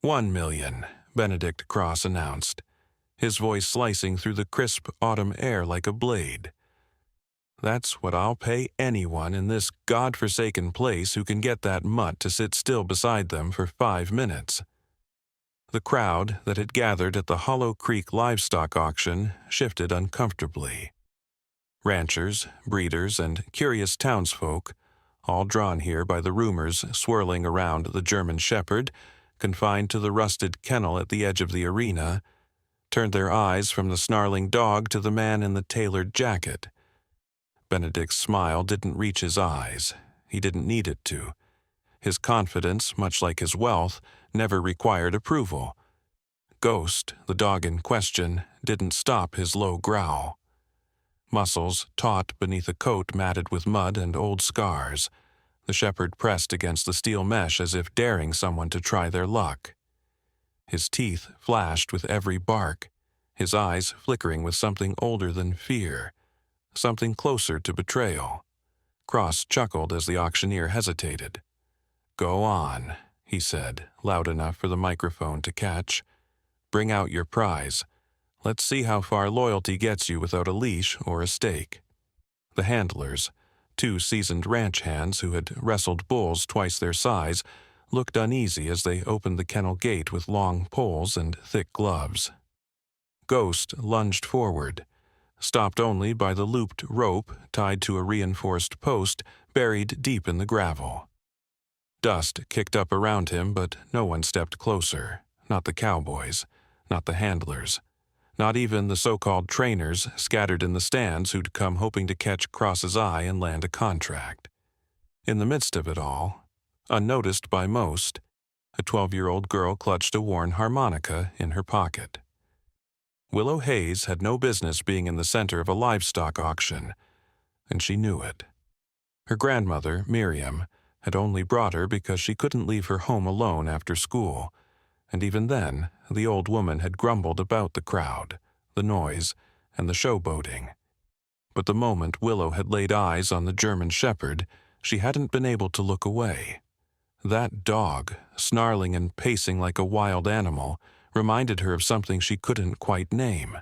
1 million, Benedict Cross announced, his voice slicing through the crisp autumn air like a blade. That's what I'll pay anyone in this godforsaken place who can get that mutt to sit still beside them for 5 minutes. The crowd that had gathered at the Hollow Creek livestock auction shifted uncomfortably. Ranchers, breeders, and curious townsfolk, all drawn here by the rumors swirling around the German Shepherd, confined to the rusted kennel at the edge of the arena, turned their eyes from the snarling dog to the man in the tailored jacket. Benedict's smile didn't reach his eyes. He didn't need it to. His confidence, much like his wealth, never required approval. Ghost, the dog in question, didn't stop his low growl. Muscles taut beneath a coat matted with mud and old scars, the shepherd pressed against the steel mesh as if daring someone to try their luck. His teeth flashed with every bark, his eyes flickering with something older than fear, something closer to betrayal. Cross chuckled as the auctioneer hesitated. "Go on," he said, loud enough for the microphone to catch. "Bring out your prize. Let's see how far loyalty gets you without a leash or a stake." The handlers, 2 seasoned ranch hands who had wrestled bulls twice their size, looked uneasy as they opened the kennel gate with long poles and thick gloves. Ghost lunged forward, stopped only by the looped rope tied to a reinforced post buried deep in the gravel. Dust kicked up around him, but no one stepped closer, not the cowboys, not the handlers, not even the so-called trainers scattered in the stands who'd come hoping to catch Cross's eye and land a contract. In the midst of it all, unnoticed by most, a 12-year-old girl clutched a worn harmonica in her pocket. Willow Hayes had no business being in the center of a livestock auction, and she knew it. Her grandmother, Miriam, had only brought her because she couldn't leave her home alone after school, and even then, the old woman had grumbled about the crowd, the noise, and the showboating. But the moment Willow had laid eyes on the German Shepherd, she hadn't been able to look away. That dog, snarling and pacing like a wild animal, reminded her of something she couldn't quite name.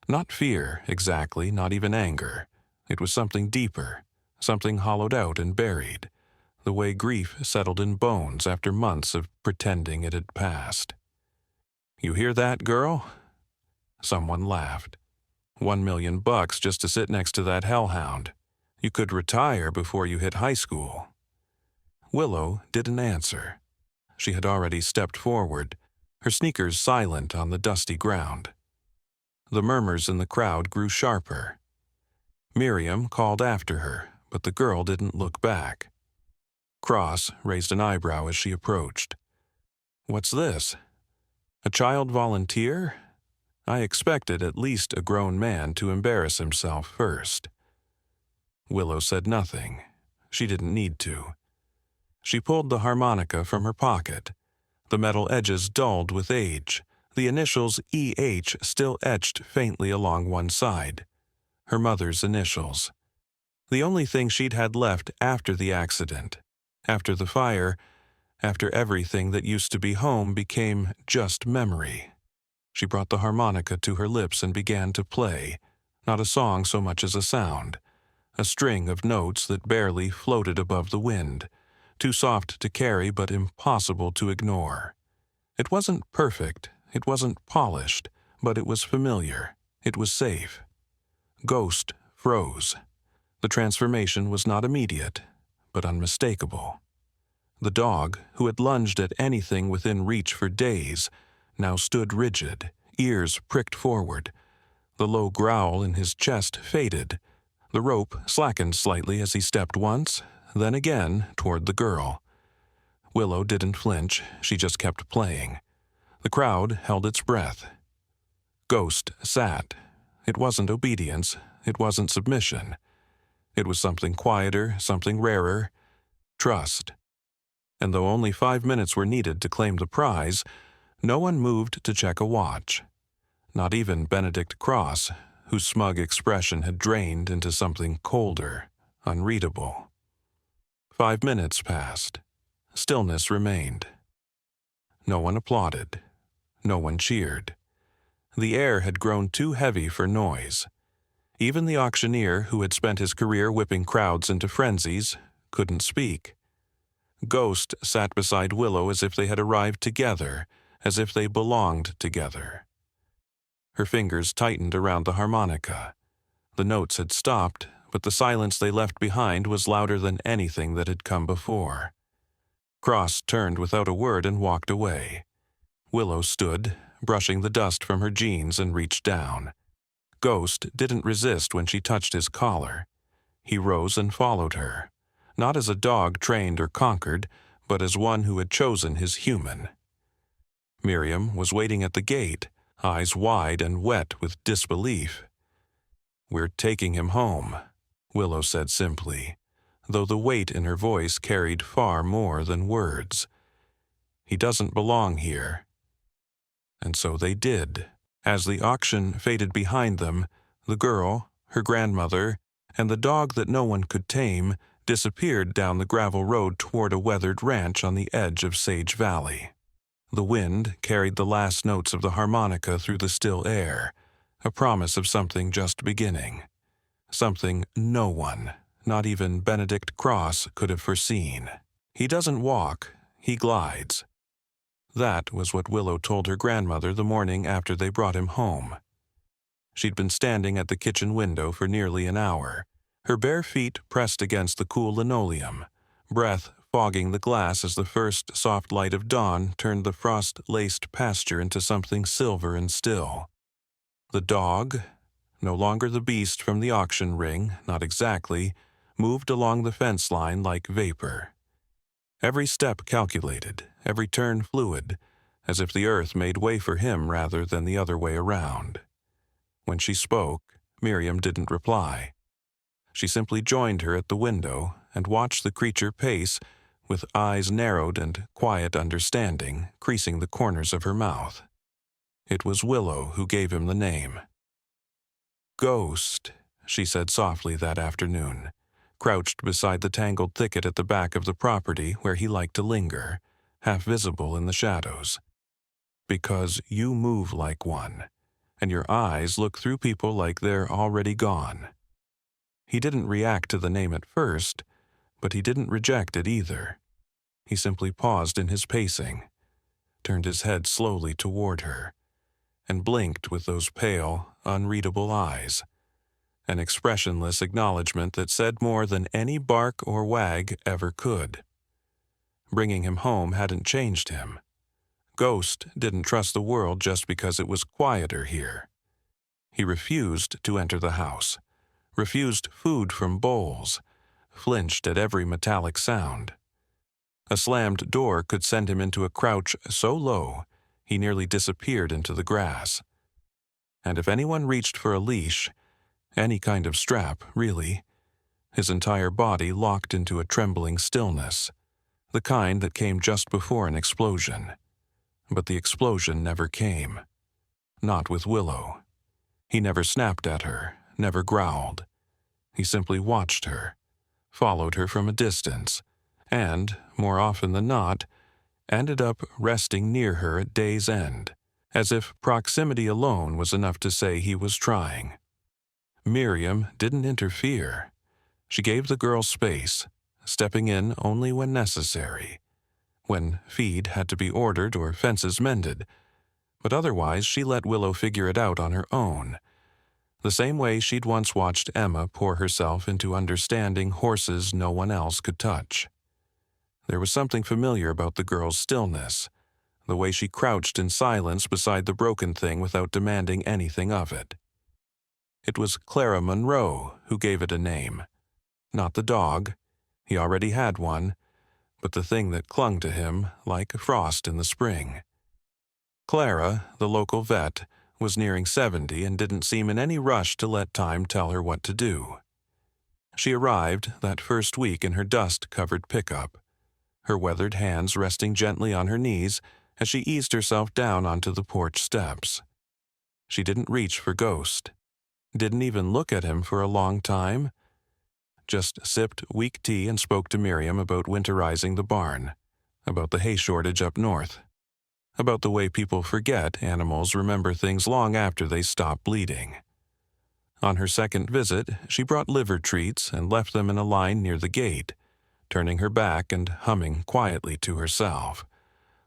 Not fear, exactly, not even anger. It was something deeper, something hollowed out and buried, the way grief settled in bones after months of pretending it had passed. "You hear that, girl?" Someone laughed. $1 million just to sit next to that hellhound. You could retire before you hit high school. Willow didn't answer. She had already stepped forward, her sneakers silent on the dusty ground. The murmurs in the crowd grew sharper. Miriam called after her, but the girl didn't look back. Cross raised an eyebrow as she approached. "What's this? A child volunteer? I expected at least a grown man to embarrass himself first." Willow said nothing. She didn't need to. She pulled the harmonica from her pocket. The metal edges dulled with age, the initials EH still etched faintly along one side. Her mother's initials. The only thing she'd had left after the accident, after the fire, after everything that used to be home became just memory. She brought the harmonica to her lips and began to play, not a song so much as a sound, a string of notes that barely floated above the wind, too soft to carry but impossible to ignore. It wasn't perfect, it wasn't polished, but it was familiar, it was safe. Ghost froze. The transformation was not immediate, but unmistakable. The dog, who had lunged at anything within reach for days, now stood rigid, ears pricked forward. The low growl in his chest faded. The rope slackened slightly as he stepped once, then again toward the girl. Willow didn't flinch, she just kept playing. The crowd held its breath. Ghost sat. It wasn't obedience, it wasn't submission. It was something quieter, something rarer. Trust. And though only 5 minutes were needed to claim the prize, no one moved to check a watch. Not even Benedict Cross, whose smug expression had drained into something colder, unreadable. 5 minutes passed. Stillness remained. No one applauded. No one cheered. The air had grown too heavy for noise. Even the auctioneer, who had spent his career whipping crowds into frenzies, couldn't speak. Ghost sat beside Willow as if they had arrived together, as if they belonged together. Her fingers tightened around the harmonica. The notes had stopped, but the silence they left behind was louder than anything that had come before. Cross turned without a word and walked away. Willow stood, brushing the dust from her jeans, and reached down. Ghost didn't resist when she touched his collar. He rose and followed her, not as a dog trained or conquered, but as one who had chosen his human. Miriam was waiting at the gate, eyes wide and wet with disbelief. "We're taking him home," Willow said simply, though the weight in her voice carried far more than words. "He doesn't belong here." And so they did. As the auction faded behind them, the girl, her grandmother, and the dog that no one could tame disappeared down the gravel road toward a weathered ranch on the edge of Sage Valley. The wind carried the last notes of the harmonica through the still air, a promise of something just beginning. Something no one, not even Benedict Cross, could have foreseen. "He doesn't walk, he glides." That was what Willow told her grandmother the morning after they brought him home. She'd been standing at the kitchen window for nearly an hour, her bare feet pressed against the cool linoleum, breath fogging the glass as the first soft light of dawn turned the frost-laced pasture into something silver and still. The dog, no longer the beast from the auction ring, not exactly, moved along the fence line like vapor. Every step calculated, every turn fluid, as if the earth made way for him rather than the other way around. When she spoke, Miriam didn't reply. She simply joined her at the window and watched the creature pace, with eyes narrowed and quiet understanding creasing the corners of her mouth. It was Willow who gave him the name. "Ghost," she said softly that afternoon, crouched beside the tangled thicket at the back of the property where he liked to linger, half visible in the shadows. "Because you move like one, and your eyes look through people like they're already gone." He didn't react to the name at first, but he didn't reject it either. He simply paused in his pacing, turned his head slowly toward her, and blinked with those pale, unreadable eyes, an expressionless acknowledgement that said more than any bark or wag ever could. Bringing him home hadn't changed him. Ghost didn't trust the world just because it was quieter here. He refused to enter the house, refused food from bowls, flinched at every metallic sound. A slammed door could send him into a crouch so low he nearly disappeared into the grass. And if anyone reached for a leash, any kind of strap, really, his entire body locked into a trembling stillness, the kind that came just before an explosion. But the explosion never came. Not with Willow. He never snapped at her, never growled. He simply watched her, followed her from a distance, and, more often than not, ended up resting near her at day's end, as if proximity alone was enough to say he was trying. Miriam didn't interfere. She gave the girl space, stepping in only when necessary, when feed had to be ordered or fences mended, but otherwise she let Willow figure it out on her own, the same way she'd once watched Emma pour herself into understanding horses no one else could touch. There was something familiar about the girl's stillness, the way she crouched in silence beside the broken thing without demanding anything of it. It was Clara Monroe who gave it a name. Not the dog, he already had one, but the thing that clung to him like frost in the spring. Clara, the local vet, was nearing 70 and didn't seem in any rush to let time tell her what to do. She arrived that first week in her dust-covered pickup, her weathered hands resting gently on her knees as she eased herself down onto the porch steps. She didn't reach for Ghost, didn't even look at him for a long time, just sipped weak tea and spoke to Miriam about winterizing the barn, about the hay shortage up north. about the way people forget animals remember things long after they stop bleeding. On her second visit, she brought liver treats and left them in a line near the gate, turning her back and humming quietly to herself.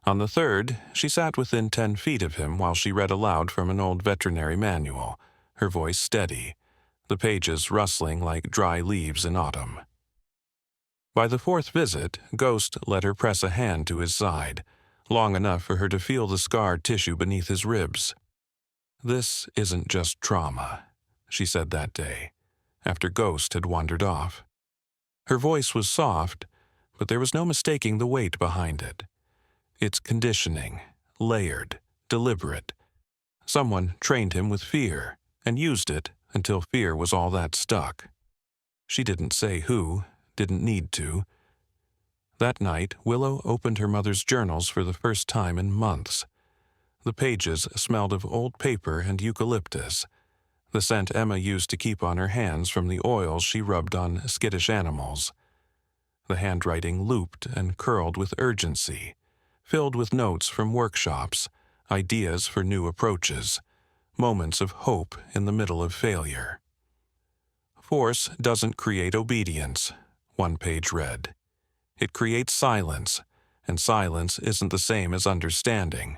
On the third, she sat within 10 feet of him while she read aloud from an old veterinary manual, her voice steady, the pages rustling like dry leaves in autumn. By the fourth visit, Ghost let her press a hand to his side, long enough for her to feel the scarred tissue beneath his ribs. "This isn't just trauma," she said that day, after Ghost had wandered off. Her voice was soft, but there was no mistaking the weight behind it. It's conditioning, layered, deliberate. Someone trained him with fear and used it until fear was all that stuck. She didn't say who, didn't need to. That night, Willow opened her mother's journals for the first time in months. The pages smelled of old paper and eucalyptus, the scent Emma used to keep on her hands from the oils she rubbed on skittish animals. The handwriting looped and curled with urgency, filled with notes from workshops, ideas for new approaches, moments of hope in the middle of failure. "Force doesn't create obedience," one page read. "It creates silence, and silence isn't the same as understanding."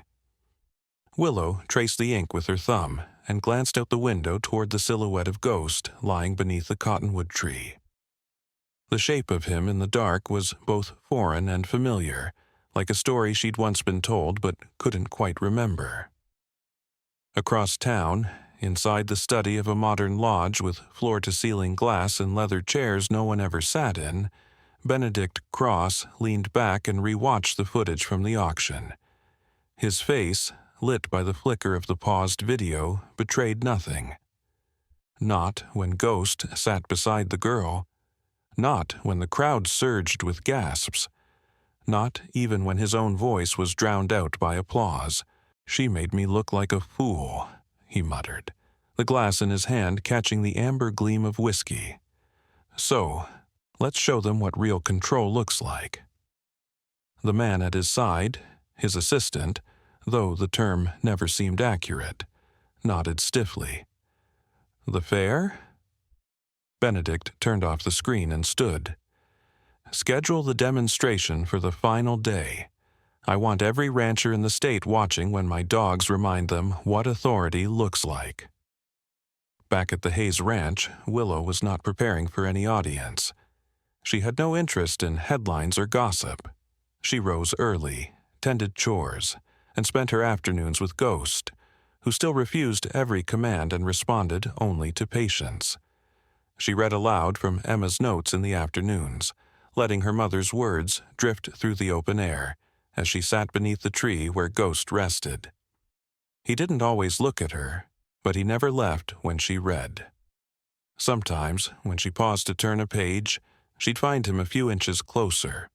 Willow traced the ink with her thumb and glanced out the window toward the silhouette of Ghost lying beneath the cottonwood tree. The shape of him in the dark was both foreign and familiar, like a story she'd once been told but couldn't quite remember. Across town, inside the study of a modern lodge with floor-to-ceiling glass and leather chairs no one ever sat in, Benedict Cross leaned back and rewatched the footage from the auction. His face, lit by the flicker of the paused video, betrayed nothing. Not when Ghost sat beside the girl. Not when the crowd surged with gasps. Not even when his own voice was drowned out by applause. "She made me look like a fool," he muttered, the glass in his hand catching the amber gleam of whiskey. "So, let's show them what real control looks like." The man at his side, his assistant, though the term never seemed accurate, nodded stiffly. "The fair?" Benedict turned off the screen and stood. "Schedule the demonstration for the final day. I want every rancher in the state watching when my dogs remind them what authority looks like." Back at the Hayes Ranch, Willow was not preparing for any audience. She had no interest in headlines or gossip. She rose early, tended chores, and spent her afternoons with Ghost, who still refused every command and responded only to patience. She read aloud from Emma's notes in the afternoons, letting her mother's words drift through the open air as she sat beneath the tree where Ghost rested. He didn't always look at her, but he never left when she read. Sometimes, when she paused to turn a page, she'd find him a few inches closer.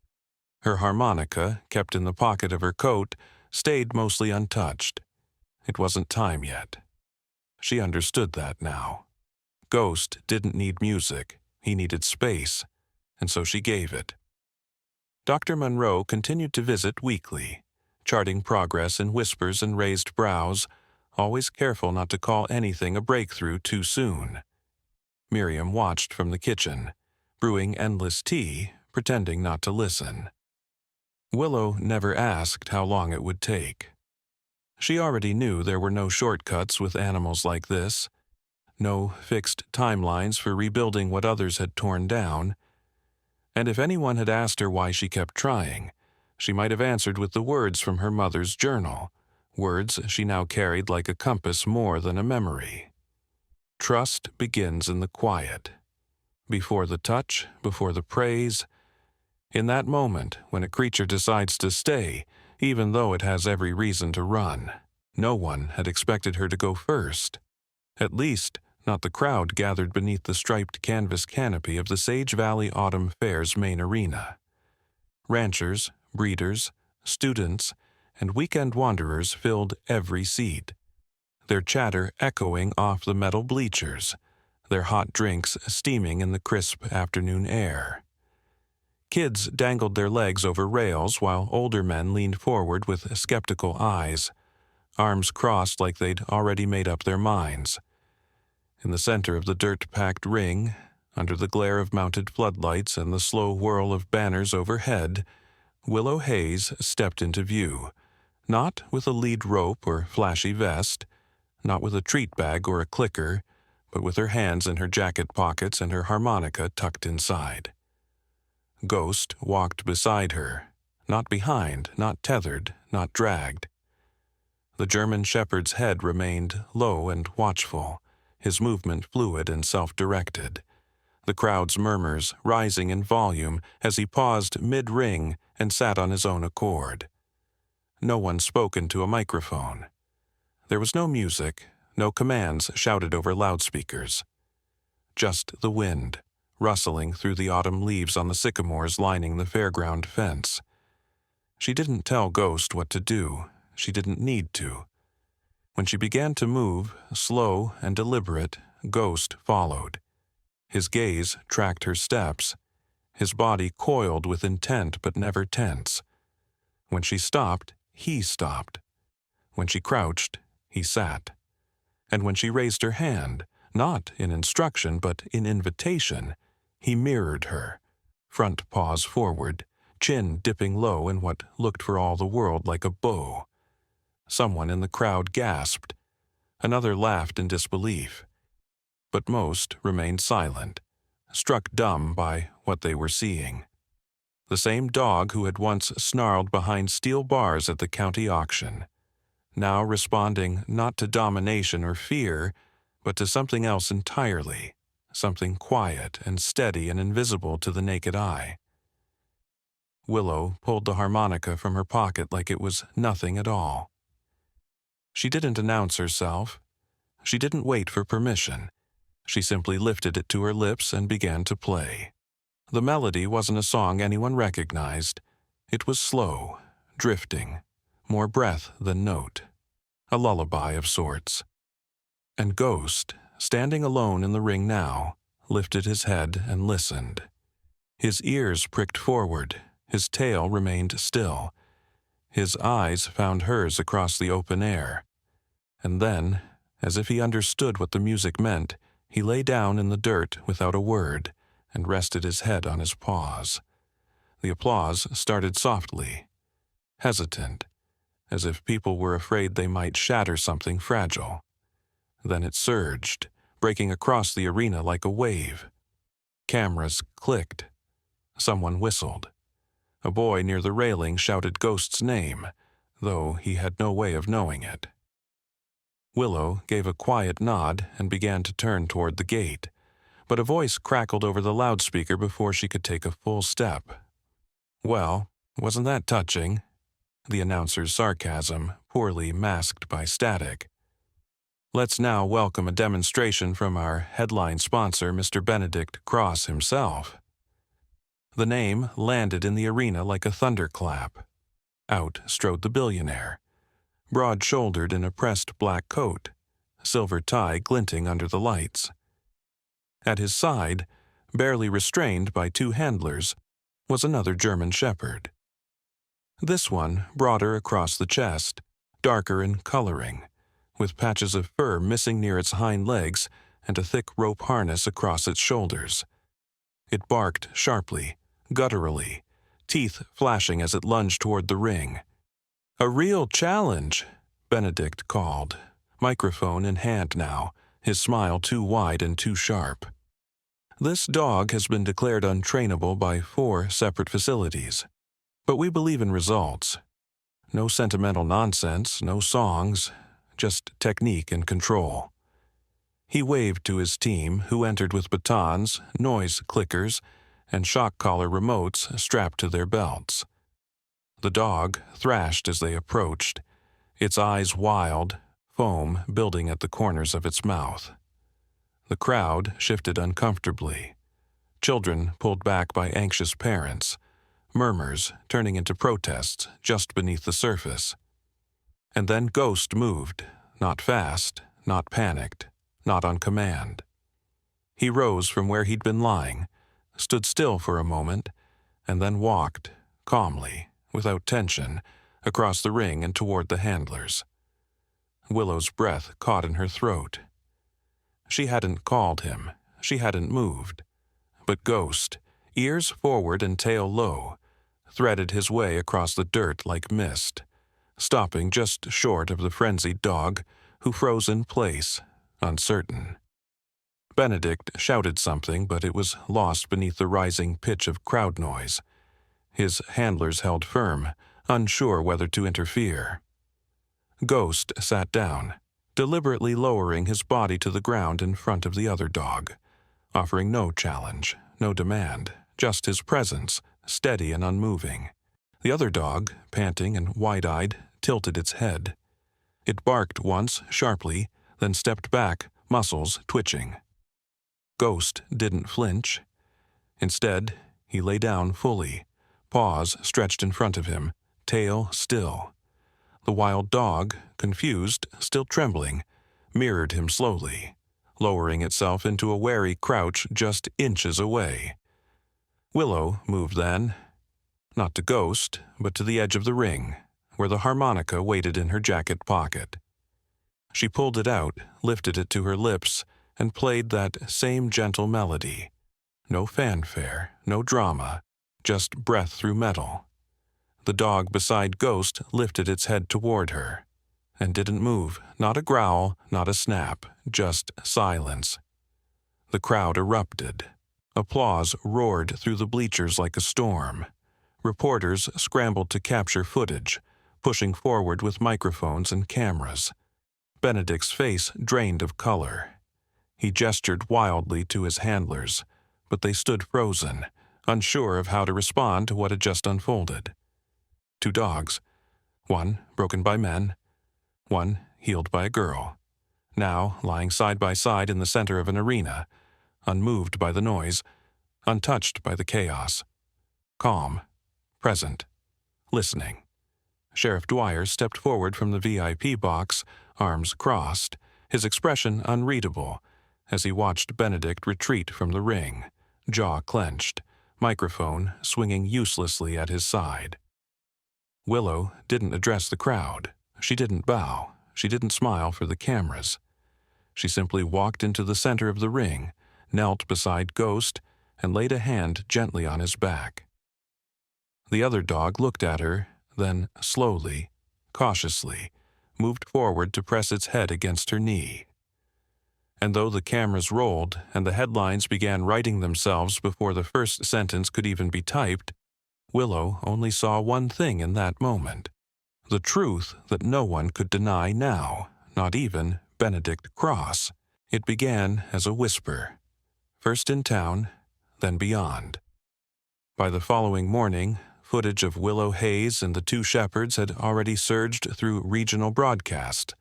Her harmonica, kept in the pocket of her coat, stayed mostly untouched. It wasn't time yet. She understood that now. Ghost didn't need music, he needed space, and so she gave it. Dr. Monroe continued to visit weekly, charting progress in whispers and raised brows, always careful not to call anything a breakthrough too soon. Miriam watched from the kitchen, brewing endless tea, pretending not to listen. Willow never asked how long it would take. She already knew there were no shortcuts with animals like this, no fixed timelines for rebuilding what others had torn down. And if anyone had asked her why she kept trying, she might have answered with the words from her mother's journal, words she now carried like a compass more than a memory. Trust begins in the quiet. Before the touch, before the praise. In that moment, when a creature decides to stay, even though it has every reason to run. No one had expected her to go first. At least, not the crowd gathered beneath the striped canvas canopy of the Sage Valley Autumn Fair's main arena. Ranchers, breeders, students, and weekend wanderers filled every seat, their chatter echoing off the metal bleachers, their hot drinks steaming in the crisp afternoon air. Kids dangled their legs over rails while older men leaned forward with skeptical eyes, arms crossed like they'd already made up their minds. In the center of the dirt-packed ring, under the glare of mounted floodlights and the slow whirl of banners overhead, Willow Hayes stepped into view, not with a lead rope or flashy vest, not with a treat bag or a clicker, but with her hands in her jacket pockets and her harmonica tucked inside. Ghost walked beside her, not behind, not tethered, not dragged. The German shepherd's head remained low and watchful, his movement fluid and self-directed, the crowd's murmurs rising in volume as he paused mid-ring and sat on his own accord. No one spoke into a microphone. There was no music, no commands shouted over loudspeakers. Just the wind, rustling through the autumn leaves on the sycamores lining the fairground fence. She didn't tell Ghost what to do. She didn't need to. When she began to move, slow and deliberate, Ghost followed. His gaze tracked her steps, his body coiled with intent but never tense. When she stopped, he stopped. When she crouched, he sat. And when she raised her hand, not in instruction but in invitation, he mirrored her, front paws forward, chin dipping low in what looked for all the world like a bow. Someone in the crowd gasped. Another laughed in disbelief. But most remained silent, struck dumb by what they were seeing. The same dog who had once snarled behind steel bars at the county auction, now responding not to domination or fear, but to something else entirely, something quiet and steady and invisible to the naked eye. Willow pulled the harmonica from her pocket like it was nothing at all. She didn't announce herself. She didn't wait for permission. She simply lifted it to her lips and began to play. The melody wasn't a song anyone recognized. It was slow, drifting, more breath than note. A lullaby of sorts. And Ghost, standing alone in the ring now, lifted his head and listened. His ears pricked forward, his tail remained still. His eyes found hers across the open air. And then, as if he understood what the music meant, he lay down in the dirt without a word and rested his head on his paws. The applause started softly, hesitant, as if people were afraid they might shatter something fragile. Then it surged, breaking across the arena like a wave. Cameras clicked. Someone whistled. A boy near the railing shouted Ghost's name, though he had no way of knowing it. Willow gave a quiet nod and began to turn toward the gate, but a voice crackled over the loudspeaker before she could take a full step. "Well, wasn't that touching?" The announcer's sarcasm, poorly masked by static. "Let's now welcome a demonstration from our headline sponsor, Mr. Benedict Cross himself." The name landed in the arena like a thunderclap. Out strode the Billionaire, broad-shouldered in a pressed black coat, silver tie glinting under the lights. At his side, barely restrained by two handlers, was another German shepherd. This one broader across the chest, darker in coloring, with patches of fur missing near its hind legs and a thick rope harness across its shoulders. It barked sharply, gutturally, teeth flashing as it lunged toward the ring. "A real challenge," Benedict called, microphone in hand now, his smile too wide and too sharp. "This dog has been declared untrainable by 4 separate facilities. But we believe in results. No sentimental nonsense, no songs, just technique and control." He waved to his team, who entered with batons, noise clickers, and shock collar remotes strapped to their belts. The dog thrashed as they approached, its eyes wild, foam building at the corners of its mouth. The crowd shifted uncomfortably. Children pulled back by anxious parents, murmurs turning into protests just beneath the surface. And then Ghost moved, not fast, not panicked, not on command. He rose from where he'd been lying, stood still for a moment, and then walked, calmly, without tension, across the ring and toward the handlers. Willow's breath caught in her throat. She hadn't called him, she hadn't moved, but Ghost, ears forward and tail low, threaded his way across the dirt like mist, stopping just short of the frenzied dog, who froze in place, uncertain. Benedict shouted something, but it was lost beneath the rising pitch of crowd noise. His handlers held firm, unsure whether to interfere. Ghost sat down, deliberately lowering his body to the ground in front of the other dog, offering no challenge, no demand, just his presence, steady and unmoving. The other dog, panting and wide-eyed, tilted its head. It barked once, sharply, then stepped back, muscles twitching. Ghost didn't flinch. Instead, he lay down fully, paws stretched in front of him, tail still. The wild dog, confused, still trembling, mirrored him slowly, lowering itself into a wary crouch just inches away. Willow moved then, not to Ghost, but to the edge of the ring, where the harmonica waited in her jacket pocket. She pulled it out, lifted it to her lips, and played that same gentle melody. No fanfare, no drama, just breath through metal. The dog beside Ghost lifted its head toward her, and didn't move, not a growl, not a snap, just silence. The crowd erupted. Applause roared through the bleachers like a storm. Reporters scrambled to capture footage, pushing forward with microphones and cameras. Benedict's face drained of color. He gestured wildly to his handlers, but they stood frozen, unsure of how to respond to what had just unfolded. Two dogs, one broken by men, one healed by a girl, now lying side by side in the center of an arena, unmoved by the noise, untouched by the chaos. Calm, present, listening. Sheriff Dwyer stepped forward from the VIP box, arms crossed, his expression unreadable, as he watched Benedict retreat from the ring, jaw clenched, microphone swinging uselessly at his side. Willow didn't address the crowd. She didn't bow. She didn't smile for the cameras. She simply walked into the center of the ring, knelt beside Ghost, and laid a hand gently on his back. The other dog looked at her, then slowly, cautiously, moved forward to press its head against her knee. And though the cameras rolled and the headlines began writing themselves before the first sentence could even be typed, Willow only saw one thing in that moment. The truth that no one could deny now, not even Benedict Cross. It began as a whisper, first in town, then beyond. By the following morning, footage of Willow Hayes and the two shepherds had already surged through regional broadcast,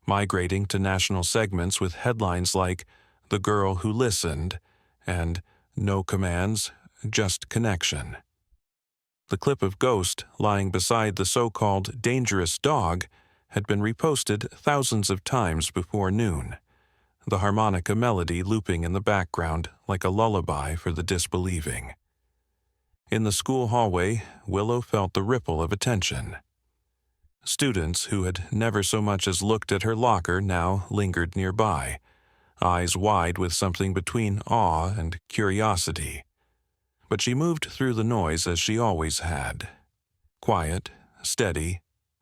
migrating to national segments with headlines like "The Girl Who Listened" and "No Commands, Just Connection." The clip of Ghost lying beside the so-called dangerous dog had been reposted thousands of times before noon, the harmonica melody looping in the background like a lullaby for the disbelieving. In the school hallway, Willow felt the ripple of attention. Students who had never so much as looked at her locker now lingered nearby, eyes wide with something between awe and curiosity. But she moved through the noise as she always had, quiet, steady,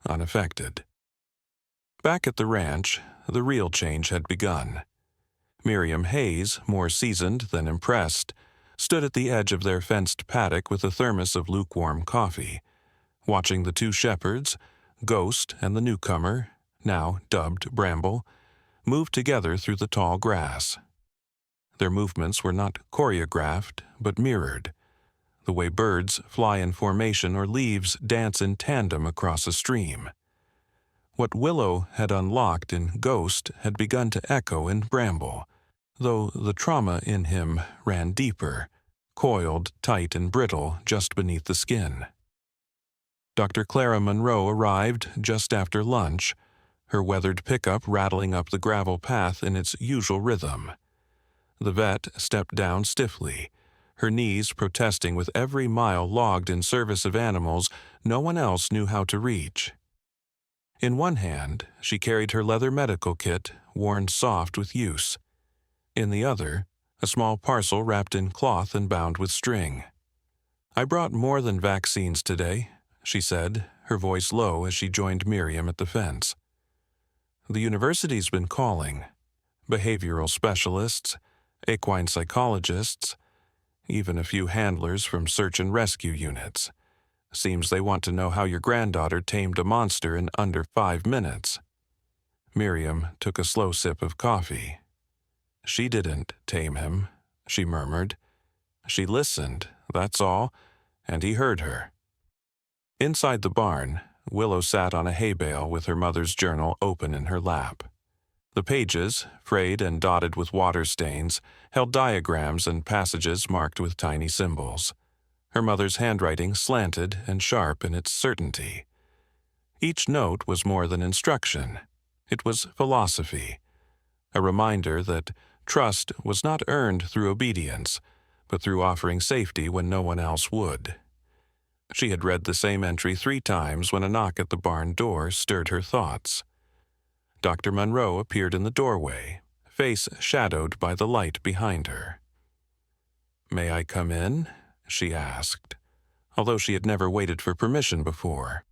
unaffected. Back at the ranch, the real change had begun. Miriam Hayes, more seasoned than impressed, stood at the edge of their fenced paddock with a thermos of lukewarm coffee, watching the two shepherds, Ghost and the newcomer, now dubbed Bramble, move together through the tall grass. Their movements were not choreographed, but mirrored, the way birds fly in formation or leaves dance in tandem across a stream. What Willow had unlocked in Ghost had begun to echo in Bramble, though the trauma in him ran deeper, coiled tight and brittle just beneath the skin. Dr. Clara Monroe arrived just after lunch, her weathered pickup rattling up the gravel path in its usual rhythm. The vet stepped down stiffly, her knees protesting with every mile logged in service of animals no one else knew how to reach. In one hand, she carried her leather medical kit, worn soft with use. In the other, a small parcel wrapped in cloth and bound with string. "I brought more than vaccines today," she said, her voice low as she joined Miriam at the fence. "The university's been calling. Behavioral specialists, equine psychologists, even a few handlers from search and rescue units. Seems they want to know how your granddaughter tamed a monster in under 5 minutes." Miriam took a slow sip of coffee. "She didn't tame him," she murmured. "She listened, that's all, and he heard her." Inside the barn, Willow sat on a hay bale with her mother's journal open in her lap. The pages, frayed and dotted with water stains, held diagrams and passages marked with tiny symbols. Her mother's handwriting slanted and sharp in its certainty. Each note was more than instruction. It was philosophy, a reminder that trust was not earned through obedience, but through offering safety when no one else would. She had read the same entry 3 times when a knock at the barn door stirred her thoughts. Dr. Monroe appeared in the doorway, face shadowed by the light behind her. "May I come in?" she asked, although she had never waited for permission before.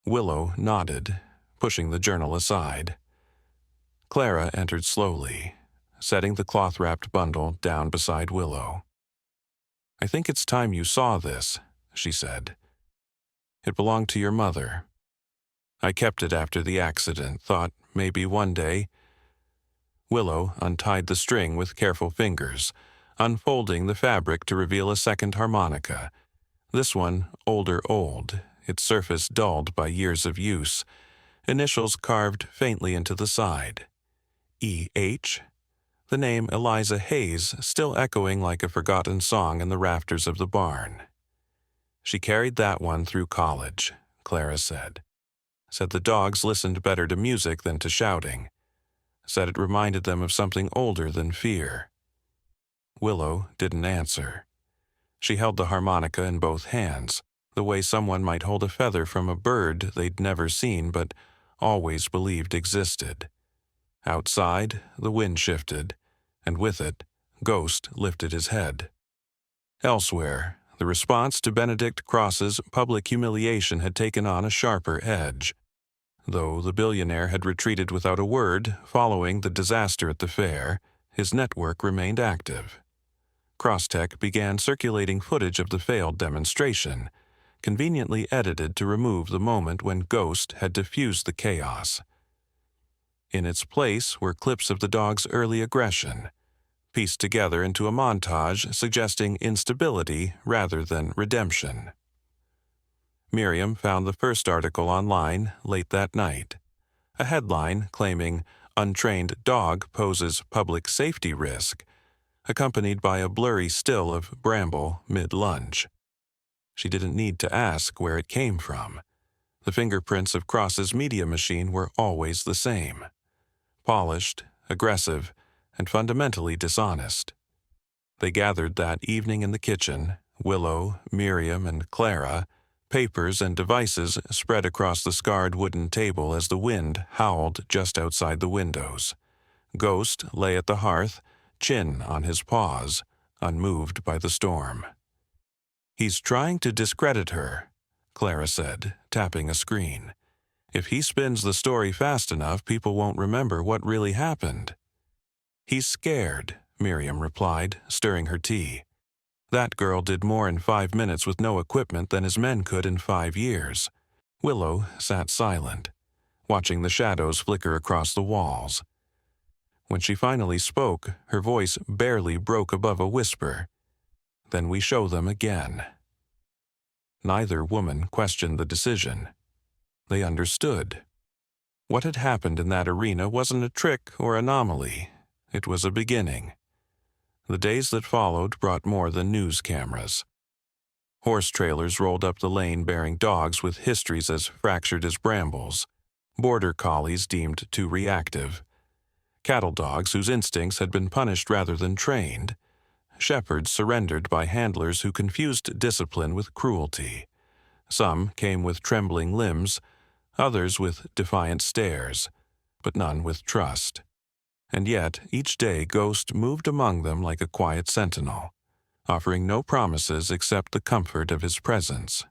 Willow nodded, pushing the journal aside. Clara entered slowly, setting the cloth-wrapped bundle down beside Willow. "I think it's time you saw this," she said. "It belonged to your mother. I kept it after the accident, thought maybe one day." Willow untied the string with careful fingers, unfolding the fabric to reveal a second harmonica. This one old, its surface dulled by years of use, initials carved faintly into the side. E.H., the name Eliza Hayes still echoing like a forgotten song in the rafters of the barn. "She carried that one through college," Clara said. Said the dogs listened better to music than to shouting. Said it reminded them of something older than fear. Willow didn't answer. She held the harmonica in both hands, the way someone might hold a feather from a bird they'd never seen but always believed existed. Outside, the wind shifted, and with it, Ghost lifted his head. Elsewhere, the response to Benedict Cross's public humiliation had taken on a sharper edge. Though the billionaire had retreated without a word following the disaster at the fair, his network remained active. Crosstech began circulating footage of the failed demonstration, conveniently edited to remove the moment when Ghost had diffused the chaos. In its place were clips of the dog's early aggression, pieced together into a montage suggesting instability rather than redemption. Miriam found the first article online late that night, a headline claiming "Untrained dog poses public safety risk," accompanied by a blurry still of Bramble mid-lunge. She didn't need to ask where it came from. The fingerprints of Cross's media machine were always the same: polished, aggressive, and fundamentally dishonest. They gathered that evening in the kitchen, Willow, Miriam, and Clara, papers and devices spread across the scarred wooden table as the wind howled just outside the windows. Ghost lay at the hearth, chin on his paws, unmoved by the storm. "He's trying to discredit her," Clara said, tapping a screen. "If he spins the story fast enough, people won't remember what really happened." "He's scared," Miriam replied, stirring her tea. "That girl did more in 5 minutes with no equipment than his men could in 5 years. Willow sat silent, watching the shadows flicker across the walls. When she finally spoke, her voice barely broke above a whisper. "Then we show them again." Neither woman questioned the decision. They understood. What had happened in that arena wasn't a trick or anomaly. It was a beginning. The days that followed brought more than news cameras. Horse trailers rolled up the lane bearing dogs with histories as fractured as brambles, border collies deemed too reactive, cattle dogs whose instincts had been punished rather than trained, shepherds surrendered by handlers who confused discipline with cruelty. Some came with trembling limbs, others with defiant stares, but none with trust. And yet, each day Ghost moved among them like a quiet sentinel, offering no promises except the comfort of his presence.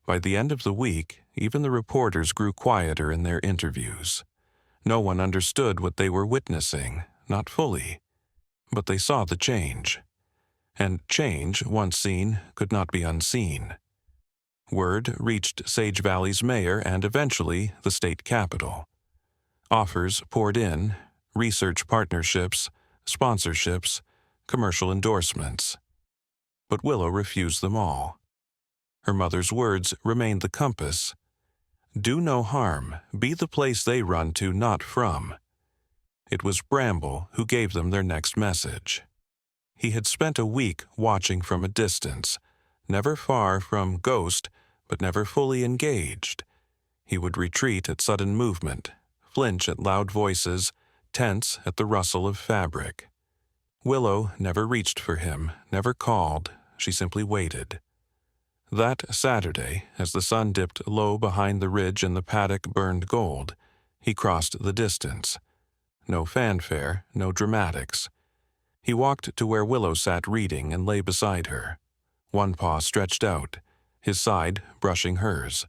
By the end of the week, even the reporters grew quieter in their interviews. No one understood what they were witnessing, not fully, but they saw the change. And change, once seen, could not be unseen. Word reached Sage Valley's mayor and eventually the state capitol. Offers poured in, research partnerships, sponsorships, commercial endorsements. But Willow refused them all. Her mother's words remained the compass. Do no harm, be the place they run to, not from. It was Bramble who gave them their next message. He had spent a week watching from a distance, never far from Ghost, but never fully engaged. He would retreat at sudden movement, flinch at loud voices, tense at the rustle of fabric. Willow never reached for him, never called, she simply waited. That Saturday, as the sun dipped low behind the ridge and the paddock burned gold, he crossed the distance. No fanfare, no dramatics. He walked to where Willow sat reading and lay beside her, one paw stretched out, his side brushing hers.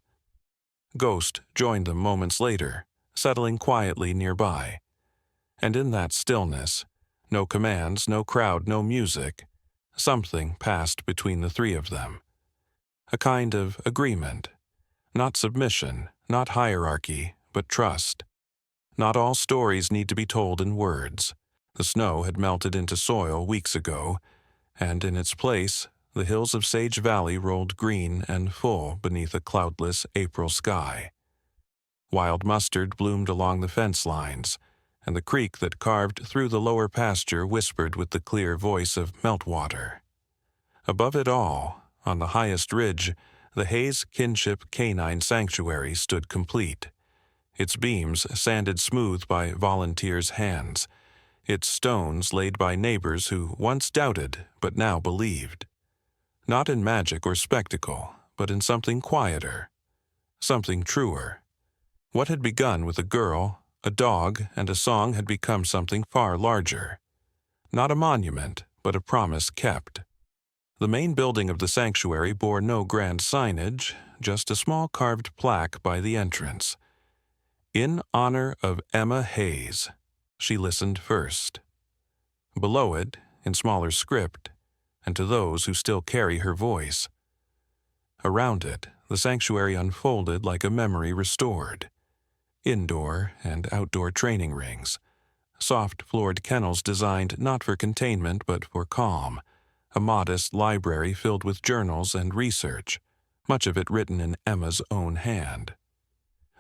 Ghost joined them moments later, settling quietly nearby. And in that stillness, no commands, no crowd, no music, something passed between the three of them. A kind of agreement. Not submission, not hierarchy, but trust. Not all stories need to be told in words. The snow had melted into soil weeks ago, and in its place, the hills of Sage Valley rolled green and full beneath a cloudless April sky. Wild mustard bloomed along the fence lines, and the creek that carved through the lower pasture whispered with the clear voice of meltwater. Above it all, on the highest ridge, the Hayes Kinship Canine Sanctuary stood complete, its beams sanded smooth by volunteers' hands, its stones laid by neighbors who once doubted but now believed. Not in magic or spectacle, but in something quieter, something truer. What had begun with a girl, a dog, and a song had become something far larger. Not a monument, but a promise kept. The main building of the sanctuary bore no grand signage, just a small carved plaque by the entrance. In honor of Emma Hayes. She listened first. Below it, in smaller script, and to those who still carry her voice. Around it, the sanctuary unfolded like a memory restored. Indoor and outdoor training rings, soft-floored kennels designed not for containment but for calm, a modest library filled with journals and research, much of it written in Emma's own hand.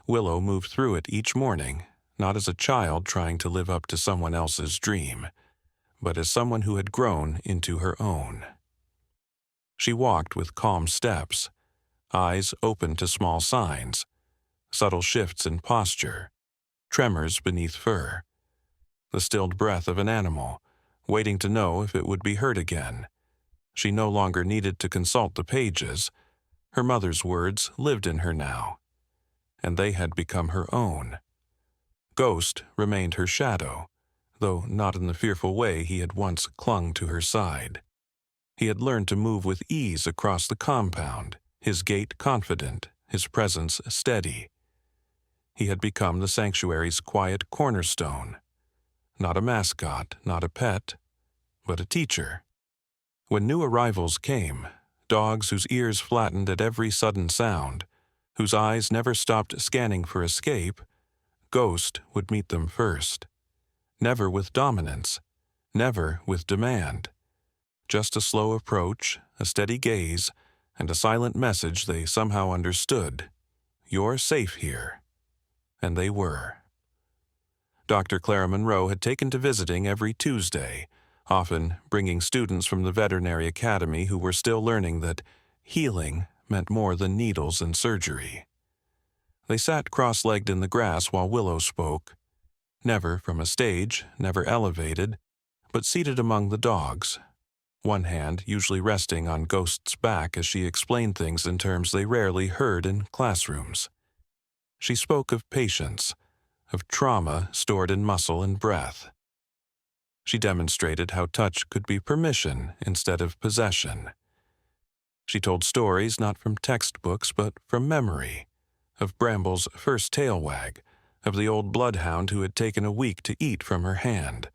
Willow moved through it each morning, not as a child trying to live up to someone else's dream, but as someone who had grown into her own. She walked with calm steps, eyes open to small signs, subtle shifts in posture, tremors beneath fur, the stilled breath of an animal, waiting to know if it would be heard again. She no longer needed to consult the pages. Her mother's words lived in her now, and they had become her own. Ghost remained her shadow, though not in the fearful way he had once clung to her side. He had learned to move with ease across the compound, his gait confident, his presence steady. He had become the sanctuary's quiet cornerstone. Not a mascot, not a pet, but a teacher. When new arrivals came, dogs whose ears flattened at every sudden sound, whose eyes never stopped scanning for escape, Ghost would meet them first. Never with dominance, never with demand. Just a slow approach, a steady gaze, and a silent message they somehow understood. You're safe here. And they were. Dr. Clara Monroe had taken to visiting every Tuesday, often bringing students from the Veterinary Academy who were still learning that healing meant more than needles and surgery. They sat cross-legged in the grass while Willow spoke, never from a stage, never elevated, but seated among the dogs, one hand usually resting on Ghost's back as she explained things in terms they rarely heard in classrooms. She spoke of patience, of trauma stored in muscle and breath. She demonstrated how touch could be permission instead of possession. She told stories not from textbooks but from memory, of Bramble's first tail wag, of the old bloodhound who had taken a week to eat from her hand,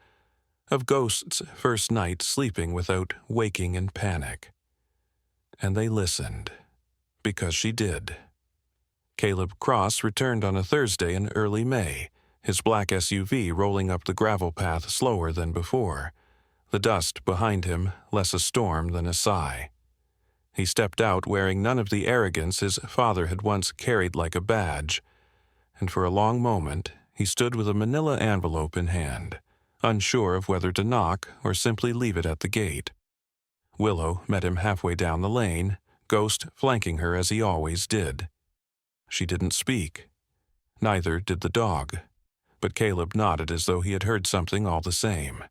of Ghost's first night sleeping without waking in panic. And they listened, because she did. Caleb Cross returned on a Thursday in early May, his black SUV rolling up the gravel path slower than before, the dust behind him less a storm than a sigh. He stepped out wearing none of the arrogance his father had once carried like a badge, and for a long moment he stood with a manila envelope in hand, unsure of whether to knock or simply leave it at the gate. Willow met him halfway down the lane, Ghost flanking her as he always did. She didn't speak. Neither did the dog, but Caleb nodded as though he had heard something all the same.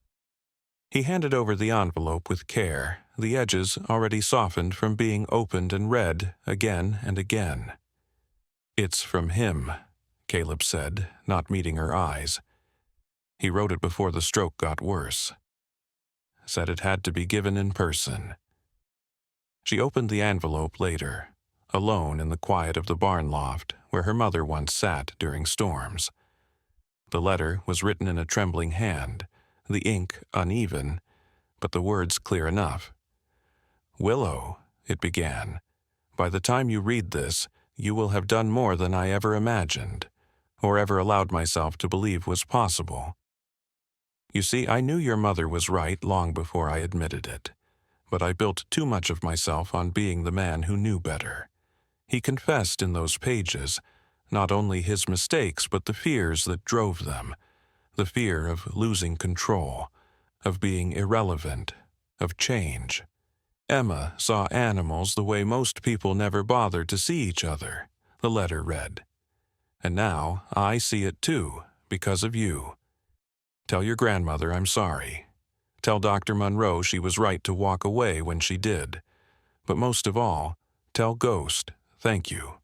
He handed over the envelope with care, the edges already softened from being opened and read again and again. "It's from him," Caleb said, not meeting her eyes. He wrote it before the stroke got worse. Said it had to be given in person. She opened the envelope later, alone in the quiet of the barn loft where her mother once sat during storms. The letter was written in a trembling hand, the ink uneven, but the words clear enough. "Willow," it began, "by the time you read this, you will have done more than I ever imagined, or ever allowed myself to believe was possible. You see, I knew your mother was right long before I admitted it, but I built too much of myself on being the man who knew better. He confessed in those pages, not only his mistakes but the fears that drove them, the fear of losing control, of being irrelevant, of change. Emma saw animals the way most people never bothered to see each other," the letter read. "And now I see it too, because of you. Tell your grandmother I'm sorry. Tell Dr. Monroe she was right to walk away when she did. But most of all, tell Ghost, thank you."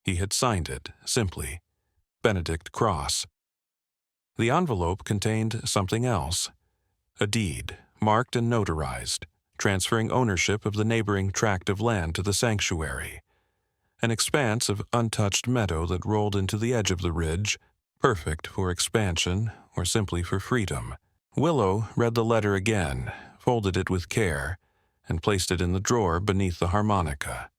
He had signed it, simply, Benedict Cross. The envelope contained something else, a deed, marked and notarized, transferring ownership of the neighboring tract of land to the sanctuary, an expanse of untouched meadow that rolled into the edge of the ridge, perfect for expansion or simply for freedom. Willow read the letter again, folded it with care, and placed it in the drawer beneath the harmonica.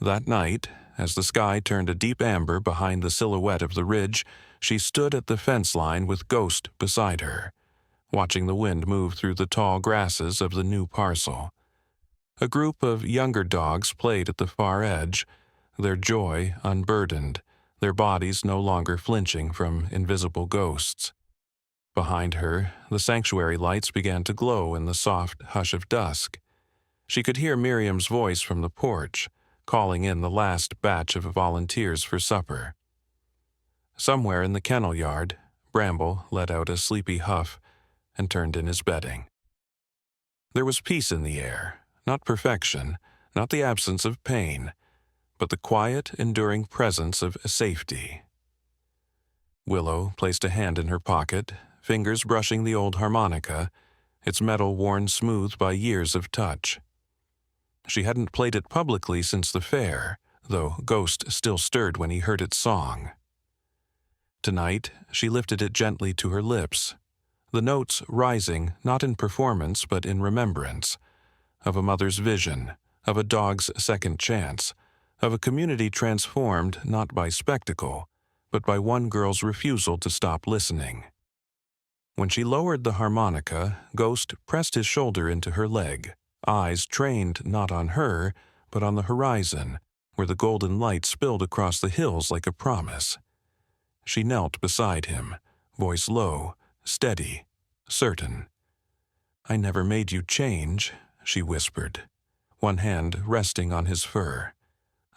That night, as the sky turned a deep amber behind the silhouette of the ridge, she stood at the fence line with Ghost beside her, watching the wind move through the tall grasses of the new parcel. A group of younger dogs played at the far edge, their joy unburdened, their bodies no longer flinching from invisible ghosts. Behind her, the sanctuary lights began to glow in the soft hush of dusk. She could hear Miriam's voice from the porch, calling in the last batch of volunteers for supper. Somewhere in the kennel yard, Bramble let out a sleepy huff and turned in his bedding. There was peace in the air, not perfection, not the absence of pain, but the quiet, enduring presence of safety. Willow placed a hand in her pocket, fingers brushing the old harmonica, its metal worn smooth by years of touch. She hadn't played it publicly since the fair, though Ghost still stirred when he heard its song. Tonight, she lifted it gently to her lips, the notes rising not in performance but in remembrance, of a mother's vision, of a dog's second chance, of a community transformed not by spectacle, but by one girl's refusal to stop listening. When she lowered the harmonica, Ghost pressed his shoulder into her leg, eyes trained not on her, but on the horizon, where the golden light spilled across the hills like a promise. She knelt beside him, voice low, steady, certain. "I never made you change," she whispered, one hand resting on his fur.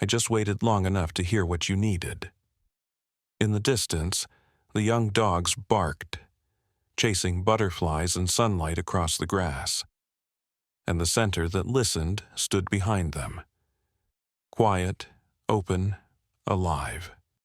"I just waited long enough to hear what you needed." In the distance, the young dogs barked, chasing butterflies and sunlight across the grass. and the center that listened stood behind them. Quiet, open, alive.